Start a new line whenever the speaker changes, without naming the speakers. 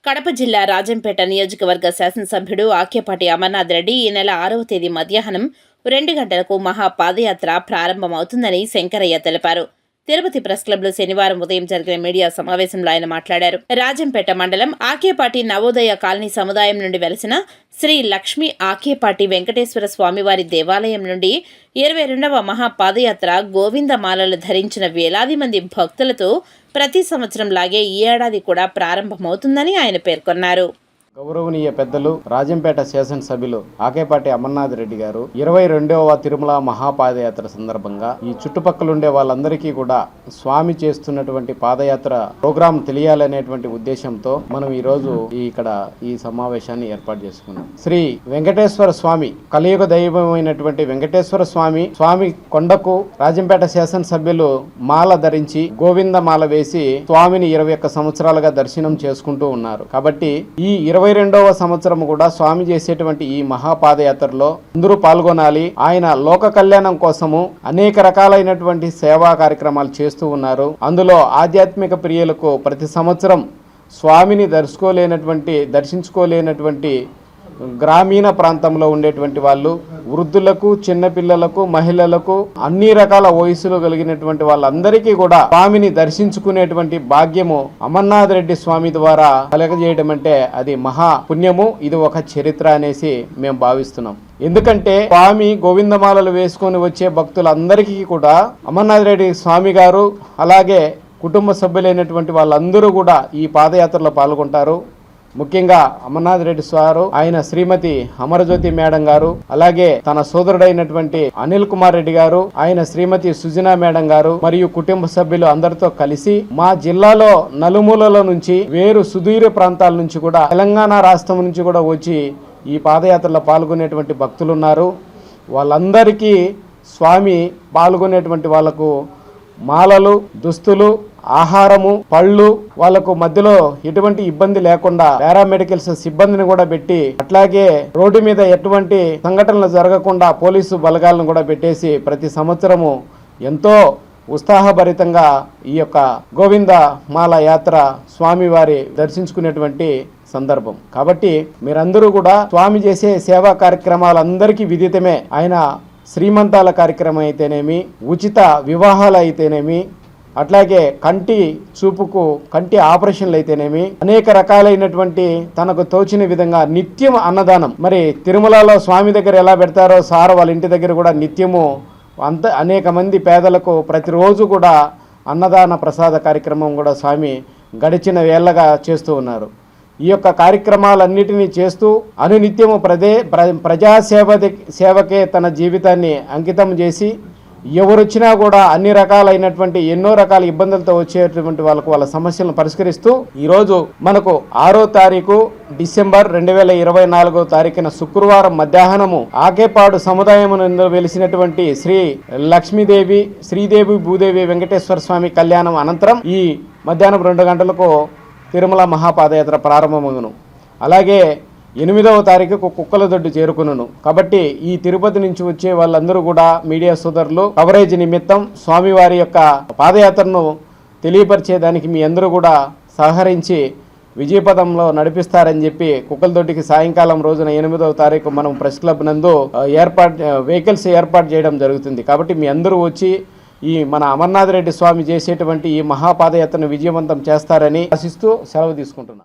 కడప జిల్లా రాజంపేట నియోజకవర్గ శాసనసభ్యుడు ఆకేపాటి అమర్నాథ్ రెడ్డి ఈ నెల 6వ తేదీ మధ్యాహ్నం 2 గంటలకు మహా పాదయాత్ర ప్రారంభమవుతుందని శంకరయ్య తెలిపారు. తిరుపతి ప్రెస్ క్లబ్లో శనివారం ఉదయం జరిగిన మీడియా సమావేశంలో ఆయన మాట్లాడారు. రాజంపేట మండలం ఆకేపాటి నవోదయ కాలనీ సముదాయం నుండి వెలసిన శ్రీ లక్ష్మీ ఆకేపాటి వెంకటేశ్వర స్వామివారి దేవాలయం నుండి 22వ మహా పాదయాత్ర గోవిందమాలలు ధరించిన వేలాది మంది భక్తులతో ప్రతి సంవత్సరం లాగే ఈ ఏడాది కూడా ప్రారంభమవుతుందని ఆయన పేర్కొన్నారు.
గౌరవనీయ పెద్దలు రాజంపేట శాసనసభ్యులు ఆకేపాటి అమర్నాథ్ రెడ్డి గారు 22వ తిరుమల మహాపాదయాత్ర సందర్భంగా ఈ చుట్టుపక్కల ఉండే వాళ్ళందరికీ కూడా స్వామి చేస్తున్నటువంటి పాదయాత్ర ప్రోగ్రాం తెలియాలనేటువంటి ఉద్దేశంతో మనం ఈ రోజు ఇక్కడ ఈ సమావేశాన్ని ఏర్పాటు చేసుకున్నాం. శ్రీ వెంకటేశ్వర స్వామి కలియుగ దైవమైనటువంటి వెంకటేశ్వర స్వామి కొండకు రాజంపేట శాసనసభ్యులు మాల ధరించి గోవింద మాల వేసి స్వామిని 21 సంవత్సరాలుగా దర్శనం చేసుకుంటూ ఉన్నారు. కాబట్టి ఈ 22వ సంవత్సరం కూడా స్వామి చేసేటువంటి ఈ మహాపాదయాత్రలో అందరూ పాల్గొనాలి. ఆయన లోక కళ్యాణం కోసము అనేక రకాలైనటువంటి సేవా కార్యక్రమాలు చేస్తూ ఉన్నారు. అందులో ఆధ్యాత్మిక ప్రియులకు ప్రతి సంవత్సరం స్వామిని దర్శించుకోలేనటువంటి గ్రామీణ ప్రాంతంలో ఉండేటువంటి వాళ్ళు, వృద్ధులకు, చిన్నపిల్లలకు, మహిళలకు, అన్ని రకాల వయసులు కలిగినటువంటి వాళ్ళందరికీ కూడా స్వామిని దర్శించుకునేటువంటి భాగ్యము అమర్నాథ్ రెడ్డి స్వామి ద్వారా కలగజేయడం అంటే అది మహా పుణ్యము. ఇది ఒక చరిత్ర అనేసి మేము భావిస్తున్నాం. ఎందుకంటే స్వామి గోవిందమాలలు వేసుకొని వచ్చే భక్తులందరికీ కూడా అమర్నాథ్ రెడ్డి స్వామి గారు అలాగే కుటుంబ సభ్యులైనటువంటి వాళ్ళందరూ కూడా ఈ పాదయాత్రలో పాల్గొంటారు. ముఖ్యంగా అమర్నాథ్ రెడ్డి సారు, ఆయన శ్రీమతి అమరజ్యోతి మేడం గారు, అలాగే తన సోదరుడైనటువంటి అనిల్ కుమార్ రెడ్డి గారు, ఆయన శ్రీమతి సుజనా మేడం గారు మరియు కుటుంబ సభ్యులు అందరితో కలిసి మా జిల్లాలో నలుమూలల నుంచి వేరు సుదూర ప్రాంతాల నుంచి కూడా తెలంగాణ రాష్ట్రం నుంచి కూడా వచ్చి ఈ పాదయాత్రలో పాల్గొనేటువంటి భక్తులు ఉన్నారు. వాళ్ళందరికీ స్వామి పాల్గొనేటువంటి వాళ్లకు మాలలు, దుస్తులు, ఆహారము, పళ్ళు, వాళ్లకు మధ్యలో ఎటువంటి ఇబ్బంది లేకుండా పారామెడికల్స్ సిబ్బందిని కూడా పెట్టి, అట్లాగే రోడ్డు మీద ఎటువంటి సంఘటనలు జరగకుండా పోలీసు బలగాలను కూడా పెట్టేసి ప్రతి సంవత్సరము ఎంతో ఉత్సాహభరితంగా ఈ యొక్క గోవింద మాల యాత్ర స్వామివారి దర్శించుకునేటువంటి సందర్భం. కాబట్టి మీరందరూ కూడా స్వామి చేసే సేవా కార్యక్రమాలందరికీ విదితమే. ఆయన శ్రీమంతాల కార్యక్రమం అయితేనేమి, ఉచిత వివాహాలు అయితేనేమి, అట్లాగే కంటి చూపుకు కంటి ఆపరేషన్లు అయితేనేమి, అనేక రకాలైనటువంటి తనకు తోచిన విధంగా నిత్యం అన్నదానం. మరి తిరుమలలో స్వామి దగ్గర ఎలా పెడతారో సార్ వాళ్ళ ఇంటి దగ్గర కూడా నిత్యము అనేక మంది పేదలకు ప్రతిరోజు కూడా అన్నదాన ప్రసాద కార్యక్రమం కూడా స్వామి గడిచిన వేళ్లగా చేస్తూ ఉన్నారు. ఈ యొక్క కార్యక్రమాలన్నిటినీ చేస్తూ అనునిత్యము ప్రజాసేవకే తన జీవితాన్ని అంకితం చేసి ఎవరొచ్చినా కూడా అన్ని రకాలైనటువంటి ఎన్నో రకాల ఇబ్బందులతో వచ్చేటువంటి వాళ్ళ సమస్యలను పరిష్కరిస్తూ ఈరోజు మనకు 6వ తారీఖు డిసెంబర్ 2024 తారీఖున శుక్రవారం మధ్యాహ్నము ఆకేపాడు సముదాయమునందు వెలిసినటువంటి శ్రీ లక్ష్మీదేవి శ్రీదేవి భూదేవి వెంకటేశ్వర స్వామి కళ్యాణం అనంతరం ఈ మధ్యాహ్నం 2 గంటలకు తిరుమల మహాపాదయాత్ర ప్రారంభమగును. అలాగే 8వ తారీఖుకు కుక్కలదొడ్డు చేరుకును. కాబట్టి ఈ తిరుపతి నుంచి వచ్చే వాళ్ళందరూ కూడా మీడియా సోదరులు కవరేజ్ నిమిత్తం స్వామివారి యొక్క పాదయాత్రను తెలియపరిచేదానికి మీ అందరూ కూడా సహకరించి విజయపథంలో నడిపిస్తారని చెప్పి కుక్కలదొడ్డికి సాయంకాలం రోజున 8వ తారీఖు మనం ప్రెస్ క్లబ్ నందు వెహికల్స్ ఏర్పాటు చేయడం జరుగుతుంది. కాబట్టి మీ అందరూ వచ్చి ఈ మన అమర్నాథ్ రెడ్డి స్వామి చేసేటువంటి ఈ మహాపాదయాత్రను విజయవంతం చేస్తారని ఆశిస్తూ సెలవు తీసుకుంటున్నాను.